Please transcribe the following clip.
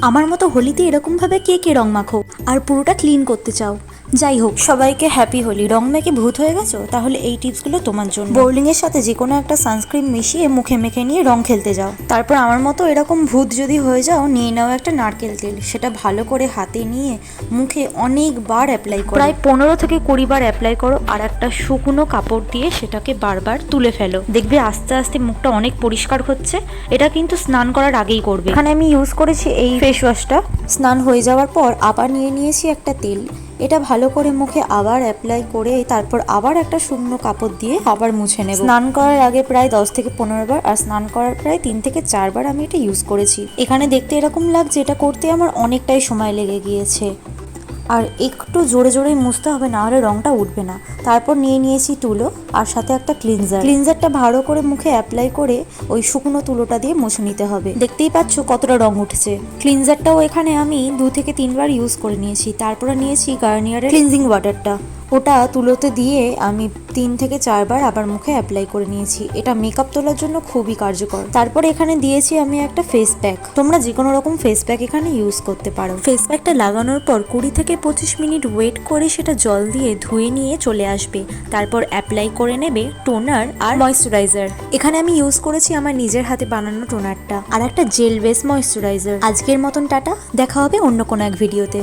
আমার মতো হোলিতে এরকম ভাবে কে কে রং মাখো আর পুরোটা ক্লিন করতে চাও? যাই হোক, সবাইকে হ্যাপি হোলি। রং মেখে ভূত হয়ে গেছো? তাহলে এই টিপসগুলো তোমার জন্য। বোর্লিং এর সাথে যে কোনো একটা সানস্ক্রিন মিশিয়ে মুখে মেখে নিয়ে রং খেলতে যাও। তারপর আমার মতো এরকম ভূত যদি হয়ে যাও, নিয়ে নাও একটা নারকেল তেল। সেটা ভালো করে হাতে নিয়ে মুখে অনেকবার অ্যাপ্লাই করো, প্রায় 15 থেকে 20 বার অ্যাপ্লাই করো। আর একটা শুকনো কাপড় দিয়ে সেটাকে বারবার তুলে ফেলো। দেখবে আস্তে আস্তে মুখটা অনেক পরিষ্কার হচ্ছে। এটা কিন্তু স্নান করার আগেই করবে। এখানে আমি ইউজ করেছি এই ফেস ওয়াশটা। স্নান হয়ে যাওয়ার পর আবার নিয়ে নিয়েছি একটা তেল। এটা ভালো করে মুখে আবার অ্যাপ্লাই করে তারপর আবার একটা শুকনো কাপড় দিয়ে আবার মুছে নেব। স্নান করার আগে প্রায় 10 থেকে 15 বার আর স্নান করার প্রায় 3 থেকে 4 বার আমি এটা ইউজ করেছি। এখানে দেখতে এরকম লাগছে, এটা করতে আমার অনেকটাই সময় লেগে গিয়েছে। আর একটু জোরে জোরেই মুছতে হবে, না হলে রংটা উঠবে না। তারপর নিয়ে নিয়েছি তুলো আর সাথে একটা ক্লিনজারটা ভালো করে মুখে অ্যাপ্লাই করে ওই শুকনো তুলোটা দিয়ে মুছে নিতে হবে। দেখতেই পাচ্ছ কতটা রং উঠেছে। ক্লিনজারটাও এখানে আমি 2 থেকে 3 বার ইউজ করে নিয়েছি। তারপরে নিয়েছি গার্নিয়ারের ক্লিনজিং ওয়াটারটা। ওটা তুলোতে দিয়ে আমি 3 থেকে 4 বার আবার মুখে অ্যাপ্লাই করে নিয়েছি। এটা মেকআপ তোলার জন্য খুবই কার্যকর। তারপর এখানে দিয়েছি আমি একটা ফেস প্যাক। তোমরা যে কোনো রকম ফেস প্যাক এখানে ইউজ করতে পারো। ফেস প্যাকটা লাগানোর পর 20 থেকে 25 মিনিট ওয়েট করে সেটা জল দিয়ে ধুয়ে নিয়ে চলে আসবে। তারপর অ্যাপ্লাই করে নেবে টোনার আর ময়েশ্চারাইজার। এখানে আমি ইউজ করেছি আমার নিজের হাতে বানানো টোনারটা আর একটা জেল বেস ময়েশ্চারাইজার। আজকের মতন টাটা, দেখা হবে অন্য কোনো এক ভিডিওতে।